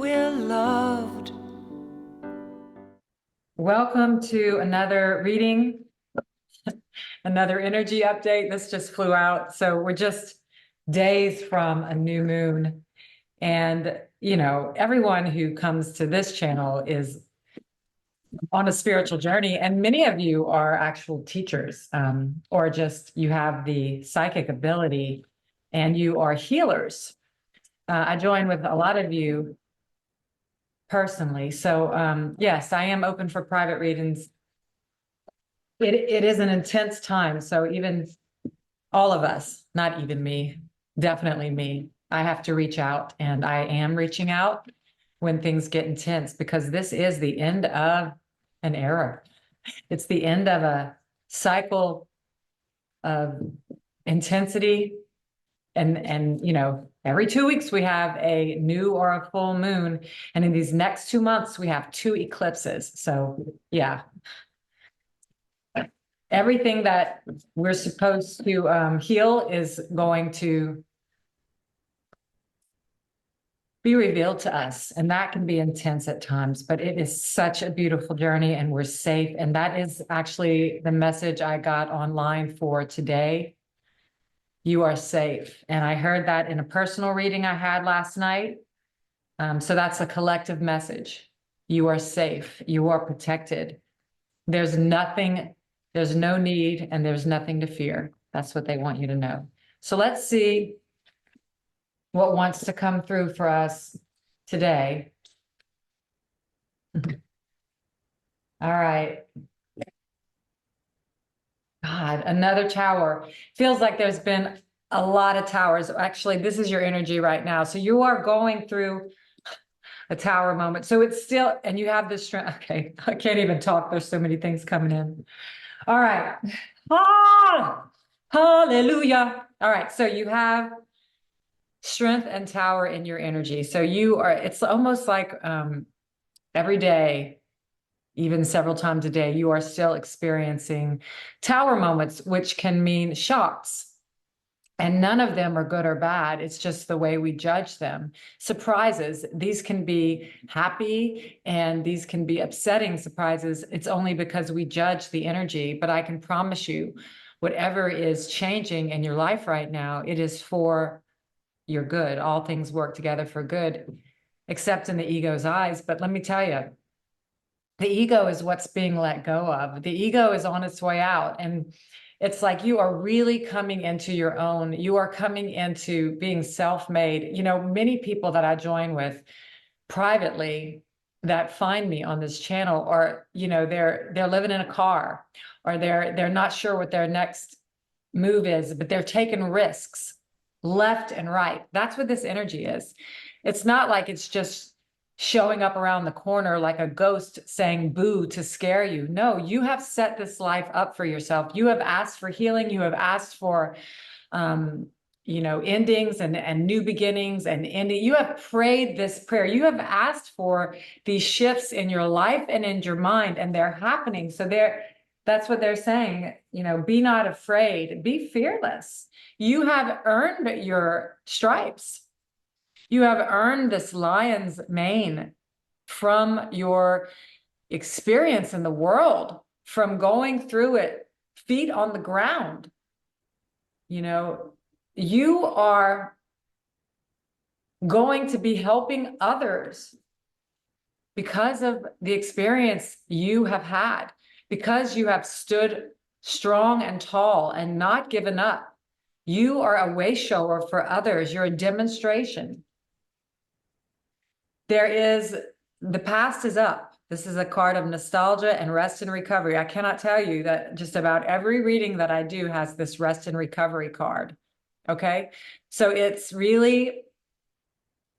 we're loved. Welcome to another reading, another energy update. This just flew out. So we're just days from a new moon. And, you know, everyone who comes to this channel is on a spiritual journey. And many of you are actual teachers, or just you have the psychic ability and you are healers. I join with a lot of you personally. So yes, I am open for private readings. It is an intense time. So even all of us, not even me, definitely me, I have to reach out, and I am reaching out when things get intense, because this is the end of an era. It's the end of a cycle of intensity. And you know, every 2 weeks we have a new or a full moon. And in these next 2 months, we have 2 eclipses. So yeah, everything that we're supposed to heal is going to be revealed to us. And that can be intense at times, but it is such a beautiful journey and we're safe. And that is actually the message I got online for today. You are safe. And I heard that in a personal reading I had last night. So that's a collective message. You are safe. You are protected. There's nothing, there's no need, and there's nothing to fear. That's what they want you to know. So let's see what wants to come through for us today. All right. God, another tower. Feels like there's been a lot of towers. Actually, this is your energy right now. So you are going through a tower moment. So it's still, and you have this strength. Okay, I can't even talk. There's so many things coming in. All right. Ah, hallelujah. All right. So you have strength and tower in your energy. So you are, it's almost like every day, even several times a day, you are still experiencing tower moments, which can mean shocks. And none of them are good or bad. It's just the way we judge them. Surprises, these can be happy and these can be upsetting surprises. It's only because we judge the energy. But I can promise you, whatever is changing in your life right now, it is for your good. All things work together for good, except in the ego's eyes. But let me tell you, the ego is what's being let go of. The ego is on its way out. And it's like you are really coming into your own. You are coming into being self-made. You know, many people that I join with privately that find me on this channel, or, you know, they're living in a car, or they're not sure what their next move is, but they're taking risks left and right. That's what this energy is. It's not like it's just showing up around the corner like a ghost saying boo to scare you. No, you have set this life up for yourself. You have asked for healing. You have asked for, you know, endings and new beginnings and ending. You have prayed this prayer. You have asked for these shifts in your life and in your mind, and they're happening. So that's what they're saying. You know, be not afraid, be fearless. You have earned your stripes. You have earned this lion's mane from your experience in the world, from going through it, feet on the ground. You know, you are going to be helping others because of the experience you have had, because you have stood strong and tall and not given up. You are a wayshower for others. You're a demonstration. The past is up. This is a card of nostalgia and rest and recovery. I cannot tell you that just about every reading that I do has this rest and recovery card. Okay. So it's really,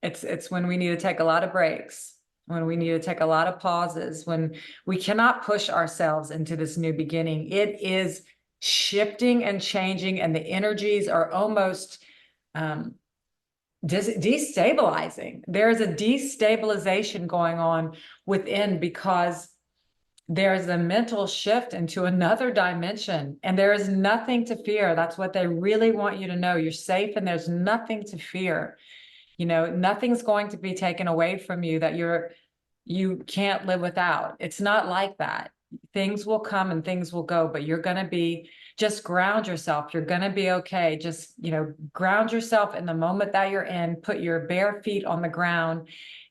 it's when we need to take a lot of breaks, when we need to take a lot of pauses, when we cannot push ourselves into this new beginning. It is shifting and changing, and the energies are almost, destabilizing. There is a destabilization going on within, because there's a mental shift into another dimension, and there is nothing to fear. That's what they really want you to know. You're safe and there's nothing to fear. You know, nothing's going to be taken away from you that you can't live without. It's not like that. Things will come and things will go, but you're going to be, just ground yourself. You're going to be okay. Just, you know, ground yourself in the moment that you're in, put your bare feet on the ground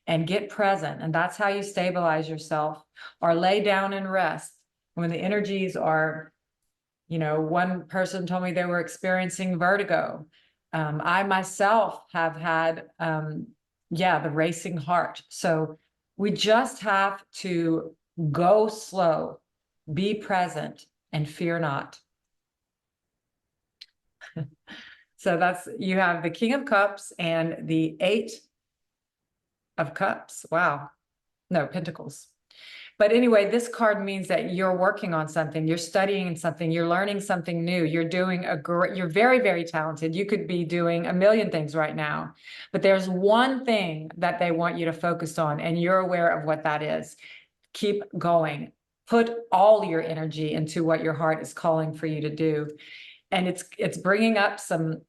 and get present. And that's how you stabilize yourself, or lay down and rest when the energies are, you know, one person told me they were experiencing vertigo. I myself have had, the racing heart. So we just have to go slow, be present, and fear not. So that's, you have the King of Cups and the Eight of Cups. Wow. No, Pentacles. But anyway, this card means that you're working on something, you're studying something, you're learning something new, you're doing you're very, very talented. You could be doing a million things right now, but there's one thing that they want you to focus on, and you're aware of what that is. Keep going. Put all your energy into what your heart is calling for you to do. And it's bringing up some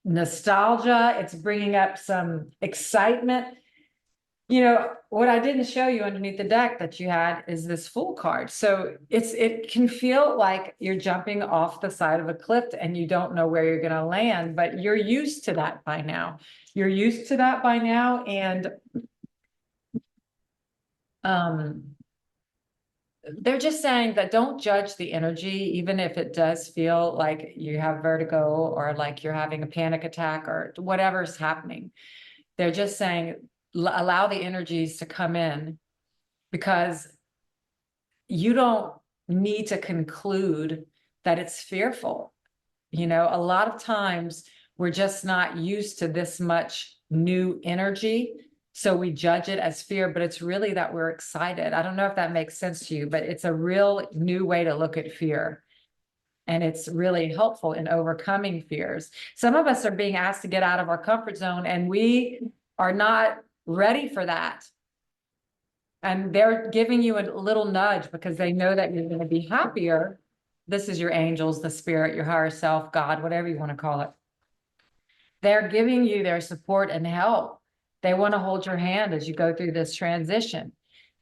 nostalgia. It's bringing up some excitement. You know, what I didn't show you underneath the deck that you had is this Fool card. So it can feel like you're jumping off the side of a cliff and you don't know where you're going to land, but you're used to that by now. You're used to that by now. And they're just saying that don't judge the energy, even if it does feel like you have vertigo or like you're having a panic attack or whatever's happening. They're just saying, allow the energies to come in, because you don't need to conclude that it's fearful. You know, a lot of times we're just not used to this much new energy. So we judge it as fear, but it's really that we're excited. I don't know if that makes sense to you, but it's a real new way to look at fear. And it's really helpful in overcoming fears. Some of us are being asked to get out of our comfort zone, and we are not ready for that. And they're giving you a little nudge because they know that you're going to be happier. This is your angels, the spirit, your higher self, God, whatever you want to call it. They're giving you their support and help. They want to hold your hand as you go through this transition.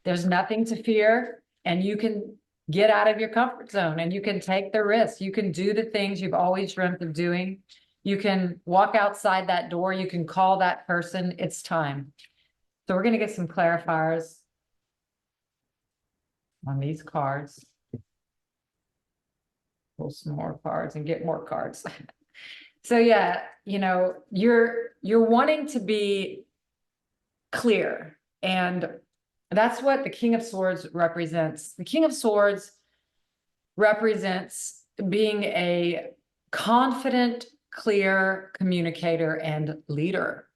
There's nothing to fear, and you can get out of your comfort zone and you can take the risk. You can do the things you've always dreamt of doing. You can walk outside that door. You can call that person. It's time. So we're going to get some clarifiers on these cards. Pull some more cards and get more cards. So yeah, you know, you're wanting to be clear, and that's what the King of Swords represents. The King of Swords represents being a confident, clear communicator and leader.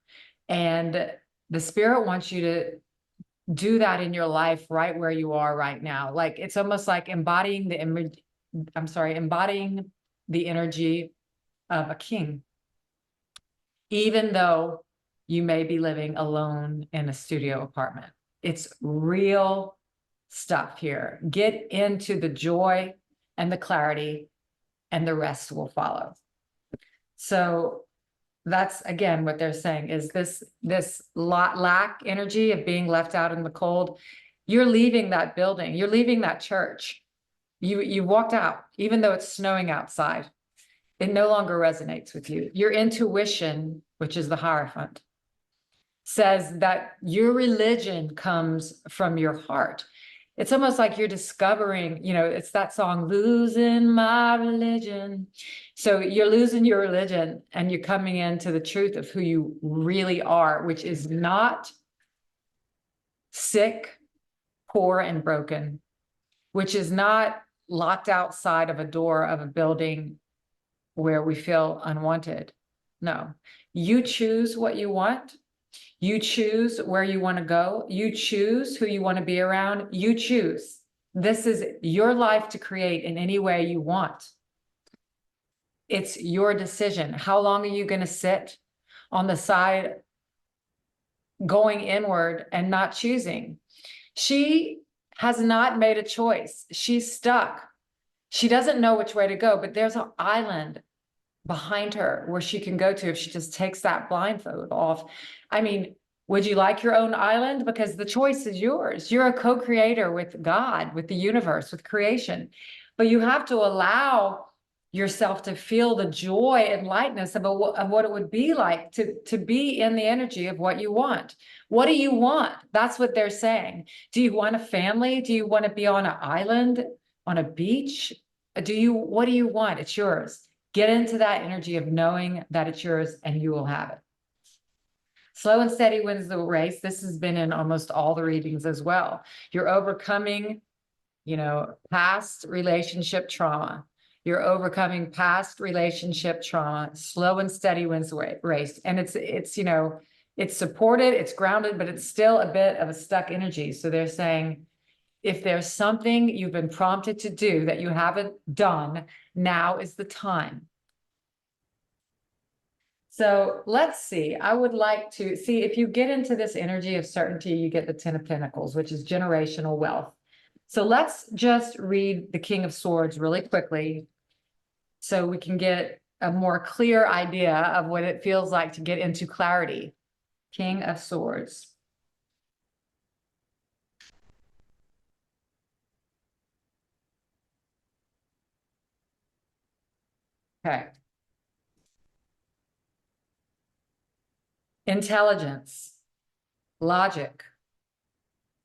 And the spirit wants you to do that in your life right where you are right now. Like, it's almost like embodying the image, embodying the energy of a king, even though you may be living alone in a studio apartment. It's real stuff here. Get into the joy and the clarity, and the rest will follow. So that's, again, what they're saying is this lack energy of being left out in the cold. You're leaving that building. You're leaving that church. You walked out, even though it's snowing outside. It no longer resonates with you. Your intuition, which is the Hierophant, says that your religion comes from your heart. It's almost like you're discovering, you know, it's that song, losing my religion. So you're losing your religion and you're coming into the truth of who you really are, which is not sick, poor, and broken, which is not locked outside of a door of a building where we feel unwanted. No, you choose what you want. You choose where you want to go. You choose who you want to be around. You choose. This is your life to create in any way you want. It's your decision. How long are you going to sit on the side going inward and not choosing? She has not made a choice. She's stuck. She doesn't know which way to go, but there's an island behind her where she can go to if she just takes that blindfold off. I mean, would you like your own island? Because the choice is yours. You're a co-creator with God, with the universe, with creation. But you have to allow yourself to feel the joy and lightness of what it would be like to be in the energy of what you want. What do you want? That's what they're saying. Do you want a family? Do you want to be on an island, on a beach? What do you want? It's yours. Get into that energy of knowing that it's yours and you will have it. Slow and steady wins the race. This has been in almost all the readings as well. You're overcoming, past relationship trauma. You're overcoming past relationship trauma. Slow and steady wins the race. And it's supported, it's grounded, but it's still a bit of a stuck energy. So they're saying, if there's something you've been prompted to do that you haven't done, now is the time. So let's see. I would like to see if you get into this energy of certainty, you get the 10 of Pentacles, which is generational wealth. So let's just read the King of Swords really quickly so we can get a more clear idea of what it feels like to get into clarity. King of Swords. Okay. Intelligence, logic,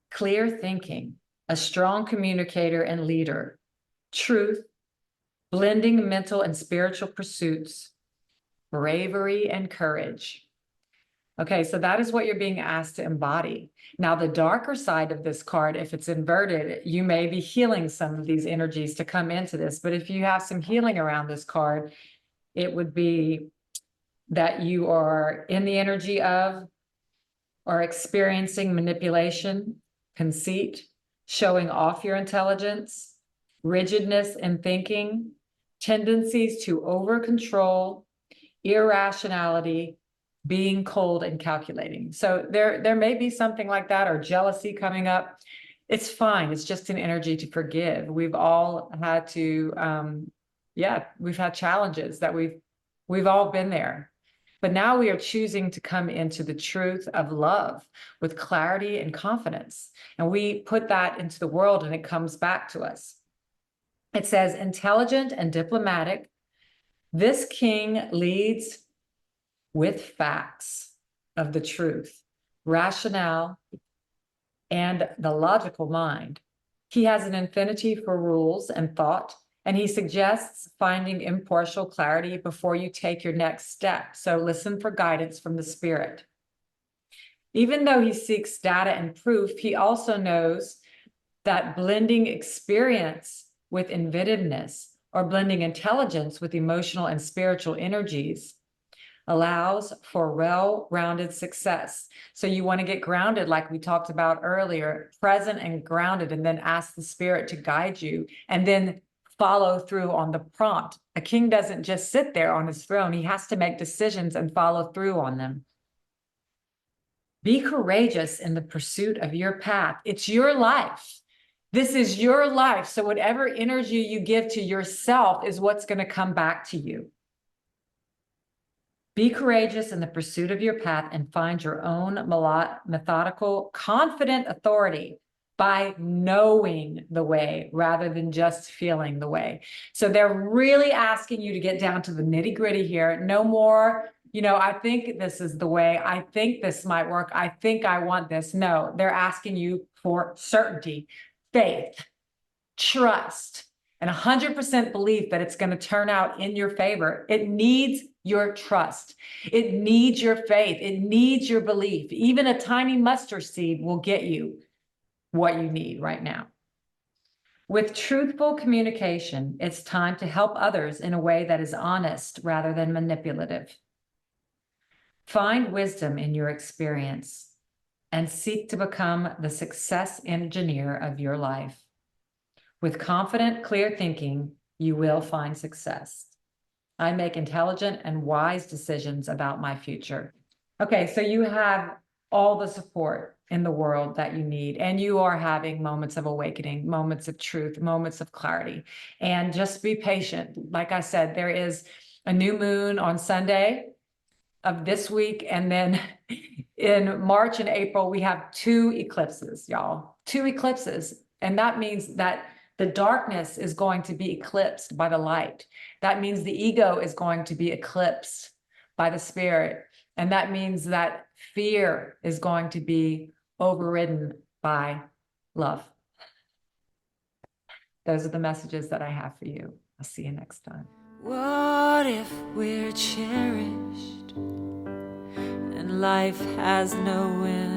clear thinking, a strong communicator and leader, truth, blending mental and spiritual pursuits, bravery and courage. Okay, so that is what you're being asked to embody. Now, the darker side of this card, if it's inverted, you may be healing some of these energies to come into this. But if you have some healing around this card, it would be that you are in the energy of or experiencing manipulation, conceit, showing off your intelligence, rigidness in thinking, tendencies to over control, irrationality, being cold and calculating. So there may be something like that, or jealousy coming up. It's fine. It's just an energy to forgive. We've all had to, we've had challenges that we've all been there. But now we are choosing to come into the truth of love with clarity and confidence. And we put that into the world and it comes back to us. It says, intelligent and diplomatic, this king leads with facts of the truth, rationale, and the logical mind. He has an affinity for rules and thought, and he suggests finding impartial clarity before you take your next step. So listen for guidance from the spirit. Even though he seeks data and proof, he also knows that blending experience with inventiveness or blending intelligence with emotional and spiritual energies allows for well-rounded success. So you want to get grounded, like we talked about earlier, present and grounded, and then ask the spirit to guide you, and then follow through on the prompt. A king doesn't just sit there on his throne. He has to make decisions and follow through on them. Be courageous in the pursuit of your path. It's your life. This is your life. So whatever energy you give to yourself is what's going to come back to you. Be courageous in the pursuit of your path and find your own methodical, confident authority by knowing the way rather than just feeling the way. So they're really asking you to get down to the nitty-gritty here. No more, I think this is the way. I think this might work. I think I want this. No, they're asking you for certainty, faith, trust, and 100% belief that it's going to turn out in your favor. It needs your trust. It needs your faith. It needs your belief. Even a tiny mustard seed will get you what you need right now. With truthful communication, it's time to help others in a way that is honest rather than manipulative. Find wisdom in your experience and seek to become the success engineer of your life. With confident, clear thinking, you will find success. I make intelligent and wise decisions about my future. Okay, so you have all the support in the world that you need, and you are having moments of awakening, moments of truth, moments of clarity, and just be patient. Like I said, there is a new moon on Sunday of this week. And then in March and April, we have 2 eclipses, y'all, 2 eclipses. And that means that the darkness is going to be eclipsed by the light. That means the ego is going to be eclipsed by the spirit. And that means that fear is going to be overridden by love. Those are the messages that I have for you. I'll see you next time. What if we're cherished and life has no end?